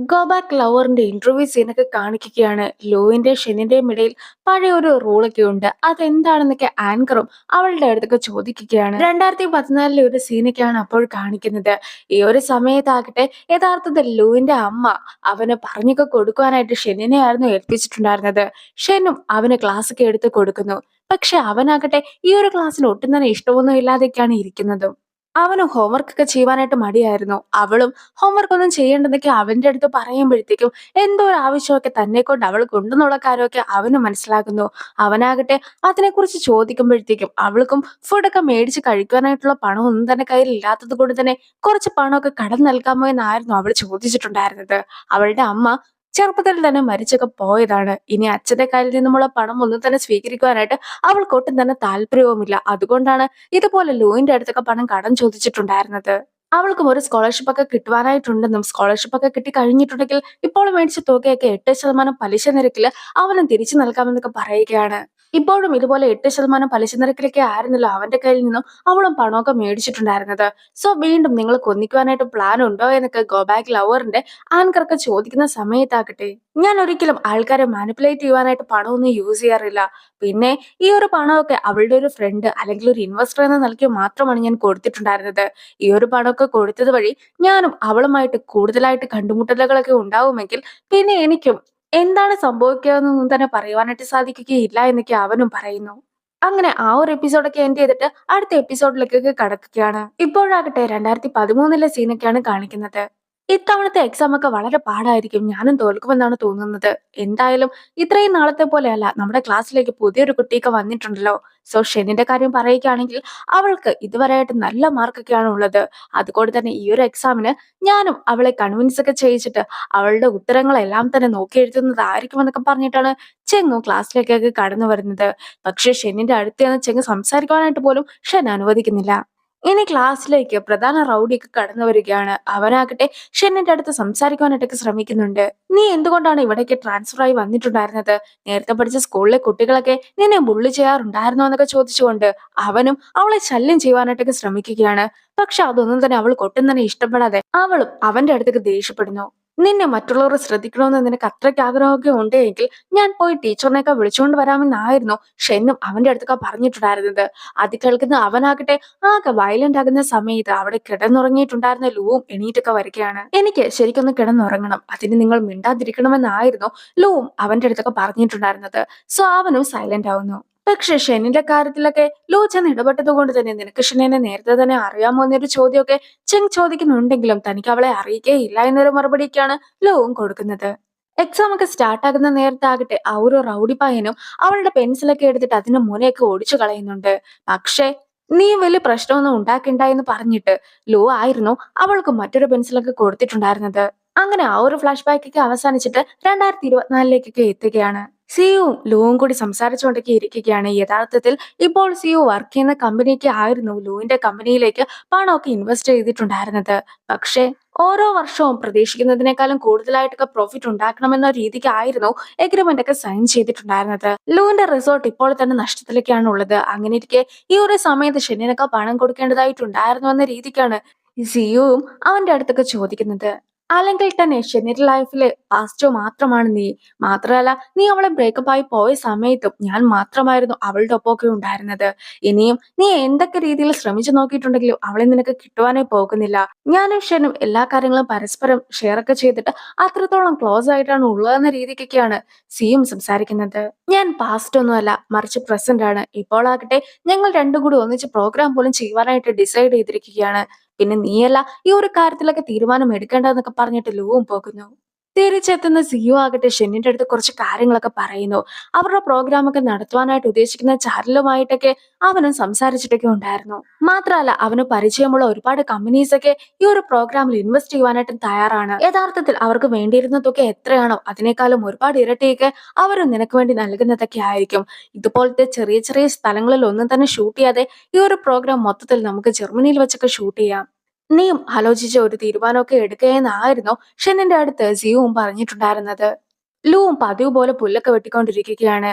Go back ലവറിന്റെ interview സീനൊക്കെ കാണിക്കുകയാണ്. ലൂവിന്റെ ഷെന്നിന്റെയും ഇടയിൽ പഴയ ഒരു റൂളൊക്കെ ഉണ്ട്. അതെന്താണെന്നൊക്കെ ആങ്കറും അവളുടെ അടുത്തൊക്കെ ചോദിക്കുകയാണ്. 2014 ഒരു സീനൊക്കെയാണ് അപ്പോൾ കാണിക്കുന്നത്. ഈ ഒരു സമയത്താകട്ടെ യഥാർത്ഥത്തിൽ ലൂവിന്റെ അമ്മ അവന് പറഞ്ഞൊക്കെ കൊടുക്കുവാനായിട്ട് ഷെന്നിനെ ആയിരുന്നു ഏൽപ്പിച്ചിട്ടുണ്ടായിരുന്നത്. ഷെന്നും അവന് ക്ലാസ് ഒക്കെ എടുത്ത് കൊടുക്കുന്നു. പക്ഷെ അവനാകട്ടെ ഈ ഒരു ക്ലാസ്സിൽ ഒട്ടും തന്നെ ഇഷ്ടമൊന്നും ഇല്ലാതെയൊക്കെയാണ് ഇരിക്കുന്നതും. അവന് ഹോംവർക്ക് ഒക്കെ ചെയ്യുവാനായിട്ട് മടിയായിരുന്നു. അവളും ഹോംവർക്ക് ഒന്നും ചെയ്യേണ്ടെന്നൊക്കെ അവന്റെ അടുത്ത് പറയുമ്പോഴത്തേക്കും എന്തോ ഒരു ആവശ്യമൊക്കെ തന്നെ കൊണ്ട് അവൾ കൊണ്ടെന്നുള്ള കാര്യമൊക്കെ അവന് മനസ്സിലാകുന്നു. അവനാകട്ടെ അതിനെക്കുറിച്ച് ചോദിക്കുമ്പോഴത്തേക്കും അവൾക്കും ഫുഡൊക്കെ മേടിച്ച് കഴിക്കാനായിട്ടുള്ള പണമൊന്നും തന്നെ കയ്യിൽ ഇല്ലാത്തത് കൊണ്ട് തന്നെ കുറച്ച് പണമൊക്കെ കടം നൽകാമോ എന്നായിരുന്നു അവൾ ചോദിച്ചിട്ടുണ്ടായിരുന്നത്. അവളുടെ അമ്മ ചെറുപ്പത്തിൽ തന്നെ മരിച്ചൊക്കെ പോയതാണ്. ഇനി അച്ഛന്റെ കയ്യിൽ നിന്നുമുള്ള പണം ഒന്നും തന്നെ സ്വീകരിക്കുവാനായിട്ട് അവൾക്കൊട്ടും തന്നെ താല്പര്യവുമില്ല. അതുകൊണ്ടാണ് ഇതുപോലെ ലൂയിന്റെ അടുത്തൊക്കെ പണം കടം ചോദിച്ചിട്ടുണ്ടായിരുന്നത്. അവൾക്കും ഒരു സ്കോളർഷിപ്പ് ഒക്കെ കിട്ടുവാനായിട്ടുണ്ടെന്നും സ്കോളർഷിപ്പ് ഒക്കെ കിട്ടി കഴിഞ്ഞിട്ടുണ്ടെങ്കിൽ ഇപ്പോൾ മേടിച്ച തുകയൊക്കെ 8% പലിശ നിരക്കില് അവനും തിരിച്ചു നൽകാമെന്നൊക്കെ പറയുകയാണ്. ഇപ്പോഴും ഇതുപോലെ 8% പലിശ നിരക്കിലൊക്കെ ആയിരുന്നല്ലോ അവന്റെ കയ്യിൽ നിന്നും അവളും പണമൊക്കെ മേടിച്ചിട്ടുണ്ടായിരുന്നത്. സോ വീണ്ടും നിങ്ങൾ ഒന്നിക്കുവാനായിട്ട് പ്ലാൻ ഉണ്ടോ എന്നൊക്കെ ഗോ ബാക്ക് ലവറിന്റെ ആങ്കറൊക്കെ ചോദിക്കുന്ന സമയത്താകട്ടെ, ഞാൻ ഒരിക്കലും ആൾക്കാരെ മാനിപ്പുലേറ്റ് ചെയ്യുവാനായിട്ട് പണമൊന്നും യൂസ് ചെയ്യാറില്ല. പിന്നെ ഈ ഒരു പണമൊക്കെ അവളുടെ ഒരു ഫ്രണ്ട് അല്ലെങ്കിൽ ഒരു ഇൻവെസ്റ്റർ എന്ന നിലയ്ക്ക് മാത്രമാണ് ഞാൻ കൊടുത്തിട്ടുണ്ടായിരുന്നത്. ഈ ഒരു പണമൊക്കെ കൊടുത്തത് വഴി ഞാനും അവളുമായിട്ട് കൂടുതലായിട്ട് കണ്ടുമുട്ടലുകളൊക്കെ ഉണ്ടാവുമെങ്കിൽ പിന്നെ എനിക്കും എന്താണ് സംഭവിക്കുകയെന്നൊന്നും തന്നെ പറയുവാനായിട്ട് സാധിക്കുകയില്ല എന്നൊക്കെ അവനും പറയുന്നു. അങ്ങനെ ആ ഒരു എപ്പിസോഡൊക്കെ എൻഡ് ചെയ്തിട്ട് അടുത്ത എപ്പിസോഡിലേക്കൊക്കെ കടക്കുകയാണ്. ഇപ്പോഴാകട്ടെ 2013 സീനൊക്കെയാണ് കാണിക്കുന്നത്. ഇത്തവണത്തെ എക്സാം ഒക്കെ വളരെ പാടായിരിക്കും. ഞാനും തോൽക്കുമെന്നാണ് തോന്നുന്നത്. എന്തായാലും ഇത്രയും നാളത്തെ പോലെയല്ല. നമ്മുടെ ക്ലാസ്സിലേക്ക് പുതിയൊരു കുട്ടിയൊക്കെ വന്നിട്ടുണ്ടല്ലോ. സോ ഷെന്നിന്റെ കാര്യം പറയുകയാണെങ്കിൽ അവൾക്ക് ഇതുവരെയായിട്ട് നല്ല മാർക്കൊക്കെയാണ് ഉള്ളത്. അതുകൊണ്ട് തന്നെ ഈ ഒരു എക്സാമിന് ഞാനും അവളെ കൺവിൻസ് ഒക്കെ ചെയ്യിച്ചിട്ട് അവളുടെ ഉത്തരങ്ങളെല്ലാം തന്നെ നോക്കി എഴുതുന്നതായിരിക്കുമെന്നൊക്കെ പറഞ്ഞിട്ടാണ് ചെങ്ങു ക്ലാസ്സിലേക്കൊക്കെ കടന്നു വരുന്നത്. പക്ഷെ ഷെന്നിന്റെ അടുത്ത് ചെന്ന് ചെങ്ങ് സംസാരിക്കുവാനായിട്ട് പോലും ഷെൻ അനുവദിക്കുന്നില്ല. ഇനി ക്ലാസ്സിലേക്ക് പ്രധാന റൗഡിയൊക്കെ കടന്നു വരികയാണ്. അവനാകട്ടെ ഷെന്നിന്റെ അടുത്ത് സംസാരിക്കുവാനായിട്ടൊക്കെ ശ്രമിക്കുന്നുണ്ട്. നീ എന്തുകൊണ്ടാണ് ഇവിടേക്ക് ട്രാൻസ്ഫർ ആയി വന്നിട്ടുണ്ടായിരുന്നത്? നേരത്തെ പഠിച്ച സ്കൂളിലെ കുട്ടികളൊക്കെ നിന്നെ ബുള്ളി ചെയ്യാറുണ്ടായിരുന്നോ എന്നൊക്കെ ചോദിച്ചുകൊണ്ട് അവനും അവളെ ശല്യം ചെയ്യുവാനായിട്ടൊക്കെ ശ്രമിക്കുകയാണ്. പക്ഷെ അതൊന്നും തന്നെ അവൾക്ക് ഒട്ടും തന്നെ ഇഷ്ടപ്പെടാതെ അവളും അവന്റെ അടുത്തേക്ക് ദേഷ്യപ്പെടുന്നു. നിന്നെ മറ്റുള്ളവർ ശ്രദ്ധിക്കണമെന്ന് നിനക്ക് അത്രയ്ക്ക് ആഗ്രഹമൊക്കെ ഉണ്ട് എങ്കിൽ ഞാൻ പോയി ടീച്ചറിനെയൊക്കെ വിളിച്ചുകൊണ്ട് വരാമെന്നായിരുന്നു ഷെന്നും അവന്റെ അടുത്തൊക്കെ പറഞ്ഞിട്ടുണ്ടായിരുന്നത്. അത് കേൾക്കുന്ന അവനാകട്ടെ ആകെ വയലന്റ് ആകുന്ന സമയത്ത് അവിടെ കിടന്നുറങ്ങിയിട്ടുണ്ടായിരുന്ന ലൂവും എണീറ്റൊക്കെ വരികയാണ്. എനിക്ക് ശരിക്കൊന്ന് കിടന്നുറങ്ങണം, അതിന് നിങ്ങൾ മിണ്ടാതിരിക്കണമെന്നായിരുന്നു ലൂവും അവന്റെ അടുത്തൊക്കെ പറഞ്ഞിട്ടുണ്ടായിരുന്നത്. സോ അവനും സൈലന്റ് ആവുന്നു. പക്ഷെ ഷെന്നിന്റെ കാര്യത്തിലൊക്കെ ലൂ ചെന്ന് ഇടപെട്ടത് കൊണ്ട് തന്നെ നിനക്ക് ഷെന്നിനെ നേരത്തെ തന്നെ അറിയാമോ എന്നൊരു ചോദ്യമൊക്കെ ചെങ് ചോദിക്കുന്നുണ്ടെങ്കിലും തനിക്ക് അവളെ അറിയിക്കുകയില്ല എന്നൊരു മറുപടിയൊക്കെയാണ് ലൂവും കൊടുക്കുന്നത്. എക്സാം ഒക്കെ സ്റ്റാർട്ട് ആകുന്ന നേരത്താകട്ടെ ആ ഒരു റൗഡി പയ്യനും അവളുടെ പെൻസിലൊക്കെ എടുത്തിട്ട് അതിന്റെ മുനയൊക്കെ ഒടിച്ചു കളയുന്നുണ്ട്. പക്ഷേ നീ വലിയ പ്രശ്നമൊന്നും ഉണ്ടാക്കണ്ട എന്ന് പറഞ്ഞിട്ട് ലൂ ആയിരുന്നു അവൾക്ക് മറ്റൊരു പെൻസിലൊക്കെ കൊടുത്തിട്ടുണ്ടായിരുന്നത്. അങ്ങനെ ആ ഒരു ഫ്ലാഷ് ബാക്ക് ഒക്കെ അവസാനിച്ചിട്ട് 2024 എത്തുകയാണ്. സിയുവും ലൂവും കൂടി സംസാരിച്ചുകൊണ്ടൊക്കെ ഇരിക്കുകയാണ്. യഥാർത്ഥത്തിൽ ഇപ്പോൾ സിയു വർക്ക് ചെയ്യുന്ന കമ്പനിക്ക് ആയിരുന്നു ലൂവിന്റെ കമ്പനിയിലേക്ക് പണമൊക്കെ ഇൻവെസ്റ്റ് ചെയ്തിട്ടുണ്ടായിരുന്നത്. പക്ഷേ ഓരോ വർഷവും പ്രതീക്ഷിക്കുന്നതിനേക്കാളും കൂടുതലായിട്ടൊക്കെ പ്രോഫിറ്റ് ഉണ്ടാക്കണമെന്ന രീതിക്കായിരുന്നു എഗ്രിമെന്റ് ഒക്കെ സൈൻ ചെയ്തിട്ടുണ്ടായിരുന്നത്. ലൂവിന്റെ റിസോർട്ട് ഇപ്പോൾ തന്നെ നഷ്ടത്തിലേക്കാണ് ഉള്ളത്. അങ്ങനെ ഇരിക്കെ ഈ ഒരു സമയത്ത് ഷെന്നിനൊക്കെ പണം കൊടുക്കേണ്ടതായിട്ടുണ്ടായിരുന്നു എന്ന രീതിക്കാണ് സിയുവും അവന്റെ അടുത്തൊക്കെ ചോദിക്കുന്നത്. അല്ലെങ്കിൽ തന്നെ ഷെന്നിന്റെ ലൈഫിലെ പാസ്റ്റോ മാത്രമാണ് നീ. മാത്രമല്ല നീ അവളെ ബ്രേക്കപ്പ് ആയി പോയ സമയത്തും ഞാൻ മാത്രമായിരുന്നു അവളുടെ ഒപ്പമൊക്കെ ഉണ്ടായിരുന്നത്. ഇനിയും നീ എന്തൊക്കെ രീതിയിൽ ശ്രമിച്ചു നോക്കിയിട്ടുണ്ടെങ്കിലും അവളെ നിനക്ക് കിട്ടുവാനേ പോകുന്നില്ല. ഞാനും ഷെനും എല്ലാ കാര്യങ്ങളും പരസ്പരം ഷെയർ ഒക്കെ ചെയ്തിട്ട് അത്രത്തോളം ക്ലോസ് ആയിട്ടാണ് ഉള്ളതെന്ന രീതിക്കൊക്കെയാണ് സിയും സംസാരിക്കുന്നത്. ഞാൻ പാസ്റ്റ് ഒന്നുമല്ല, മറിച്ച് പ്രസന്റ് ആണ്. ഇപ്പോൾ ആകട്ടെ ഞങ്ങൾ രണ്ടും കൂടി ഒന്നിച്ച് പ്രോഗ്രാം പോലും ചെയ്യുവാനായിട്ട് ഡിസൈഡ് ചെയ്തിരിക്കുകയാണ്. പിന്നെ നീയല്ല ഈ ഒരു കാര്യത്തിലൊക്കെ തീരുമാനം എടുക്കേണ്ടതെന്നൊക്കെ പറഞ്ഞിട്ട് ലൂവും പോകുന്നു. തിരിച്ചെത്തുന്ന സിയു ആകട്ടെ ഷെന്നിന്റെ അടുത്ത് കുറച്ച് കാര്യങ്ങളൊക്കെ പറയുന്നു. അവരുടെ പ്രോഗ്രാം ഒക്കെ നടത്തുവാനായിട്ട് ഉദ്ദേശിക്കുന്ന ചാനലുമായിട്ടൊക്കെ അവനും സംസാരിച്ചിട്ടൊക്കെ ഉണ്ടായിരുന്നു. മാത്രമല്ല അവന് പരിചയമുള്ള ഒരുപാട് കമ്പനീസ് ഒക്കെ ഈ ഒരു പ്രോഗ്രാമിൽ ഇൻവെസ്റ്റ് ചെയ്യുവാനായിട്ട് തയ്യാറാണ്. യഥാർത്ഥത്തിൽ അവർക്ക് വേണ്ടിയിരുന്ന തുക എത്രയാണോ അതിനേക്കാളും ഒരുപാട് ഇരട്ടിയൊക്കെ അവരും നിനക്ക് വേണ്ടി നൽകുന്നതൊക്കെ ആയിരിക്കും. ഇതുപോലത്തെ ചെറിയ ചെറിയ സ്ഥലങ്ങളിൽ ഒന്നും തന്നെ ഷൂട്ട് ചെയ്യാതെ ഈ ഒരു പ്രോഗ്രാം മൊത്തത്തിൽ നമുക്ക് ജർമ്മനിയിൽ വെച്ചൊക്കെ ഷൂട്ട് ചെയ്യാം. നീയും ആലോചിച്ച ഒരു തീരുമാനമൊക്കെ എടുക്കുകയെന്നായിരുന്നു ഷെന്നിന്റെ അടുത്ത് സിയുവും പറഞ്ഞിട്ടുണ്ടായിരുന്നത്. ലൂവും പതിവ് പോലെ പുല്ലൊക്കെ വെട്ടിക്കൊണ്ടിരിക്കുകയാണ്.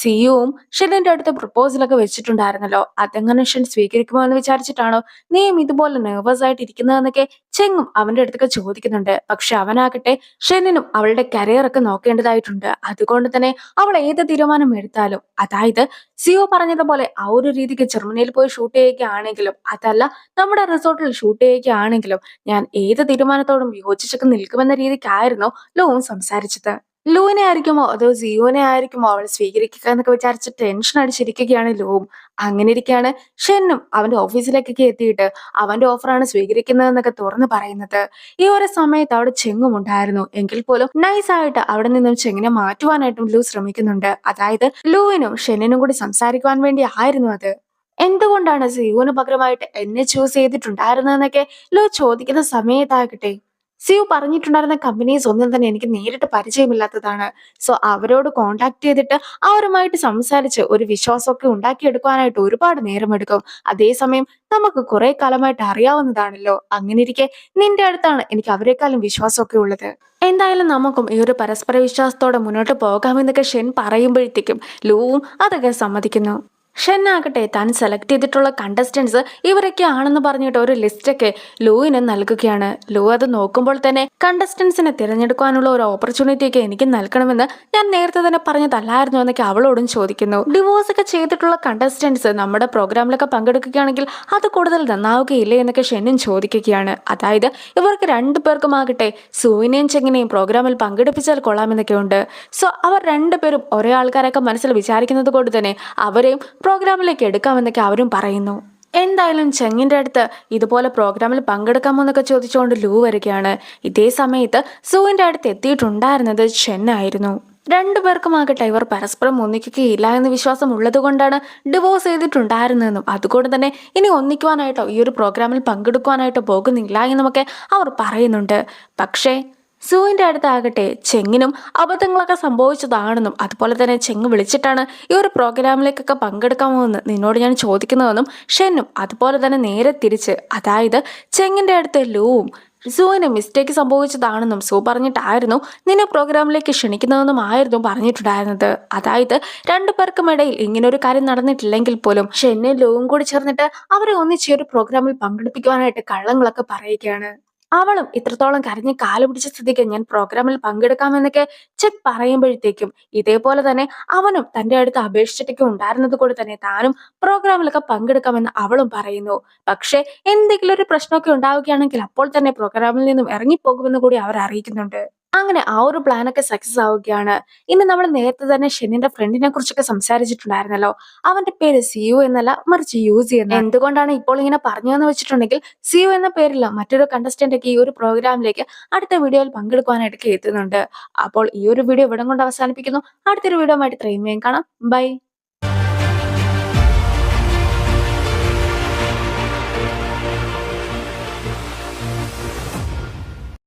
സിയുവും ഷെന്നിന്റെ അടുത്ത് പ്രപ്പോസലൊക്കെ വെച്ചിട്ടുണ്ടായിരുന്നല്ലോ. അതെങ്ങനെ ഷെൻ സ്വീകരിക്കുമോ എന്ന് വിചാരിച്ചിട്ടാണോ നീയും ഇതുപോലെ നെർവസ് ആയിട്ട് ഇരിക്കുന്നതെന്നൊക്കെ ചെങ്ങും അവന്റെ അടുത്തൊക്കെ ചോദിക്കുന്നുണ്ട്. പക്ഷെ അവനാകട്ടെ ഷെന്നിനും അവളുടെ കരിയർ ഒക്കെ നോക്കേണ്ടതായിട്ടുണ്ട്. അതുകൊണ്ട് തന്നെ അവൾ ഏത് തീരുമാനം എടുത്താലും, അതായത് സിയോ പറഞ്ഞതുപോലെ ആ ഒരു രീതിക്ക് ജർമ്മനിയിൽ പോയി ഷൂട്ട് ചെയ്യുകയാണെങ്കിലും, അതല്ല നമ്മുടെ റിസോർട്ടിൽ ഷൂട്ട് ചെയ്യുകയാണെങ്കിലും, ഞാൻ ഏത് തീരുമാനത്തോടും യോജിച്ചൊക്കെ നിൽക്കുമെന്ന രീതിക്കായിരുന്നു ലോവും സംസാരിച്ചത്. ലൂവിനെ ആയിരിക്കുമോ അതോ സിയുവിനെ ആയിരിക്കുമോ അവൾ സ്വീകരിക്കുക എന്നൊക്കെ വിചാരിച്ച് ടെൻഷൻ അടിച്ചിരിക്കുകയാണ് ലൂവും. അങ്ങനെ ഇരിക്കുകയാണ് ഷെന്നും അവന്റെ ഓഫീസിലേക്കൊക്കെ എത്തിയിട്ട് അവന്റെ ഓഫറാണ് സ്വീകരിക്കുന്നതെന്നൊക്കെ തുറന്നു പറയുന്നത്. ഈ ഒരു സമയത്ത് അവിടെ ചെങ്ങും ഉണ്ടായിരുന്നു. എങ്കിൽ പോലും നൈസായിട്ട് അവിടെ നിന്നും ചെങ്ങിനെ മാറ്റുവാനായിട്ടും ലൂ ശ്രമിക്കുന്നുണ്ട്. അതായത് ലൂവിനും ഷെന്നിനും കൂടി സംസാരിക്കുവാൻ വേണ്ടി ആയിരുന്നു അത്. എന്തുകൊണ്ടാണ് സിയുവിന് പകരമായിട്ട് എന്നെ ചൂസ് ചെയ്തിട്ടുണ്ടായിരുന്നതെന്നൊക്കെ ലൂ ചോദിക്കുന്ന സമയത്താകട്ടെ, സിയു പറഞ്ഞിട്ടുണ്ടായിരുന്ന കമ്പനീസ് ഒന്നും തന്നെ എനിക്ക് നേരിട്ട് പരിചയമില്ലാത്തതാണ്. സോ അവരോട് കോണ്ടാക്ട് ചെയ്തിട്ട് അവരുമായിട്ട് സംസാരിച്ച് ഒരു വിശ്വാസമൊക്കെ ഉണ്ടാക്കിയെടുക്കാനായിട്ട് ഒരുപാട് നേരമെടുക്കും. അതേസമയം നമുക്ക് കുറെ കാലമായിട്ട് അറിയാവുന്നതാണല്ലോ. അങ്ങനെ ഇരിക്കെ നിന്റെ അടുത്താണ് എനിക്ക് അവരെക്കാളും വിശ്വാസമൊക്കെ ഉള്ളത്. എന്തായാലും നമുക്കും ഈ ഒരു പരസ്പര വിശ്വാസത്തോടെ മുന്നോട്ട് പോകാമെന്നൊക്കെ ഷെൻ പറയുമ്പോഴത്തേക്കും ലൂവും അതൊക്കെ സമ്മതിക്കുന്നു. ഷെന്നാകട്ടെ താൻ സെലക്ട് ചെയ്തിട്ടുള്ള കണ്ടസ്റ്റൻസ് ഇവരൊക്കെ ആണെന്ന് പറഞ്ഞിട്ട് ഒരു ലിസ്റ്റൊക്കെ ലൂവിന് നൽകുകയാണ്. ലൂ അത് നോക്കുമ്പോൾ തന്നെ കണ്ടസ്റ്റൻസിനെ തിരഞ്ഞെടുക്കാനുള്ള ഒരു ഓപ്പർച്യൂണിറ്റി ഒക്കെ എനിക്ക് നൽകണമെന്ന് ഞാൻ നേരത്തെ തന്നെ പറഞ്ഞതല്ലായിരുന്നു എന്നൊക്കെ അവളോടും ചോദിക്കുന്നു. ഡിവോഴ്സ് ഒക്കെ ചെയ്തിട്ടുള്ള കണ്ടസ്റ്റൻസ് നമ്മുടെ പ്രോഗ്രാമിലൊക്കെ പങ്കെടുക്കുകയാണെങ്കിൽ അത് കൂടുതൽ നന്നാവുകയില്ലേ എന്നൊക്കെ ഷെന്നും ചോദിക്കുകയാണ്. അതായത് ഇവർക്ക് രണ്ടുപേർക്കുമാകട്ടെ സൂവിനെയും ചെങ്ങിനെയും പ്രോഗ്രാമിൽ പങ്കെടുപ്പിച്ചാൽ കൊള്ളാമെന്നൊക്കെ ഉണ്ട്. സോ അവർ രണ്ടുപേരും ഒരേ ആൾക്കാരൊക്കെ മനസ്സിൽ വിചാരിക്കുന്നത് കൊണ്ട് തന്നെ അവരെയും പ്രോഗ്രാമിലേക്ക് എടുക്കാമെന്നൊക്കെ അവരും പറയുന്നു. എന്തായാലും ചെങ്ങിന്റെ അടുത്ത് ഇതുപോലെ പ്രോഗ്രാമിൽ പങ്കെടുക്കാമോ എന്നൊക്കെ ചോദിച്ചുകൊണ്ട് ലൂ വരികയാണ്. ഇതേ സമയത്ത് സൂവിന്റെ അടുത്ത് എത്തിയിട്ടുണ്ടായിരുന്നത് ചെന്നായിരുന്നു. രണ്ടുപേർക്കുമാകട്ടെ ഇവർ പരസ്പരം ഒന്നിക്കുകയില്ല എന്ന വിശ്വാസം ഉള്ളത് കൊണ്ടാണ് ഡിവോഴ്സ് ചെയ്തിട്ടുണ്ടായിരുന്നതെന്നും അതുകൊണ്ട് തന്നെ ഇനി ഒന്നിക്കുവാനായിട്ടോ ഈ ഒരു പ്രോഗ്രാമിൽ പങ്കെടുക്കുവാനായിട്ടോ പോകുന്നില്ല എന്നുമൊക്കെ അവർ പറയുന്നുണ്ട്. പക്ഷേ സൂവിന്റെ അടുത്താകട്ടെ ചെങ്ങിനും അബദ്ധങ്ങളൊക്കെ സംഭവിച്ചതാണെന്നും അതുപോലെ തന്നെ ചെങ്ങ് വിളിച്ചിട്ടാണ് ഈ ഒരു പ്രോഗ്രാമിലേക്കൊക്കെ പങ്കെടുക്കാമോ എന്ന് നിന്നോട് ഞാൻ ചോദിക്കുന്നതെന്നും ഷെന്നും അതുപോലെ തന്നെ നേരെ തിരിച്ച്, അതായത് ചെങ്ങിന്റെ അടുത്ത് ലൂവും സൂവിന് മിസ്റ്റേക്ക് സംഭവിച്ചതാണെന്നും സൂ പറഞ്ഞിട്ടായിരുന്നു നിന്നെ പ്രോഗ്രാമിലേക്ക് ക്ഷണിക്കുന്നതെന്നും ആയിരുന്നു പറഞ്ഞിട്ടുണ്ടായിരുന്നത്. അതായത് രണ്ടുപേർക്കും ഇടയിൽ ഇങ്ങനെ ഒരു കാര്യം നടന്നിട്ടില്ലെങ്കിൽ പോലും ഷെന്നും ലൂവും കൂടി ചേർന്നിട്ട് അവരെ ഒന്നിച്ച് ഒരു പ്രോഗ്രാമിൽ പങ്കെടുപ്പിക്കുവാനായിട്ട് കള്ളങ്ങളൊക്കെ പറയുകയാണ്. അവളും ഇത്രത്തോളം കരഞ്ഞ് കാല് പിടിച്ച സ്ഥിതിക്ക് ഞാൻ പ്രോഗ്രാമിൽ പങ്കെടുക്കാമെന്നൊക്കെ ചെക്ക് പറയുമ്പോഴത്തേക്കും ഇതേപോലെ തന്നെ അവനും തന്റെ അടുത്ത് അപേക്ഷിച്ചിട്ടൊക്കെ ഉണ്ടായിരുന്നത് കൊണ്ട് തന്നെ താനും പ്രോഗ്രാമിലൊക്കെ പങ്കെടുക്കാമെന്ന് അവളും പറയുന്നു. പക്ഷെ എന്തെങ്കിലും ഒരു പ്രശ്നമൊക്കെ ഉണ്ടാവുകയാണെങ്കിൽ അപ്പോൾ തന്നെ പ്രോഗ്രാമിൽ നിന്നും ഇറങ്ങിപ്പോകുമെന്ന് കൂടി അവർ അറിയിക്കുന്നുണ്ട്. അങ്ങനെ ആ ഒരു പ്ലാനൊക്കെ സക്സസ് ആവുകയാണ്. ഇനി നമ്മൾ നേരത്തെ തന്നെ ഷെന്നിന്റെ ഫ്രണ്ടിനെ കുറിച്ചൊക്കെ സംസാരിച്ചിട്ടുണ്ടായിരുന്നല്ലോ. അവന്റെ പേര് സിയു എന്നല്ല, മറിച്ച് യൂസി എന്ന്. എന്തുകൊണ്ടാണ് ഇപ്പോൾ ഇങ്ങനെ പറഞ്ഞതെന്ന് വെച്ചിട്ടുണ്ടെങ്കിൽ സിയു എന്ന പേരിൽ മറ്റൊരു കണ്ടസ്റ്റന്റ് ഒക്കെ ഈ ഒരു പ്രോഗ്രാമിലേക്ക് അടുത്ത വീഡിയോയിൽ പങ്കെടുക്കുവാനായിട്ടൊക്കെ എത്തുന്നുണ്ട്. അപ്പോൾ ഈ ഒരു വീഡിയോ ഇവിടെ കൊണ്ട് അവസാനിപ്പിക്കുന്നു. അടുത്തൊരു വീഡിയോ ആയിട്ട് ഇത്രയും വേഗം കാണാം. ബൈ.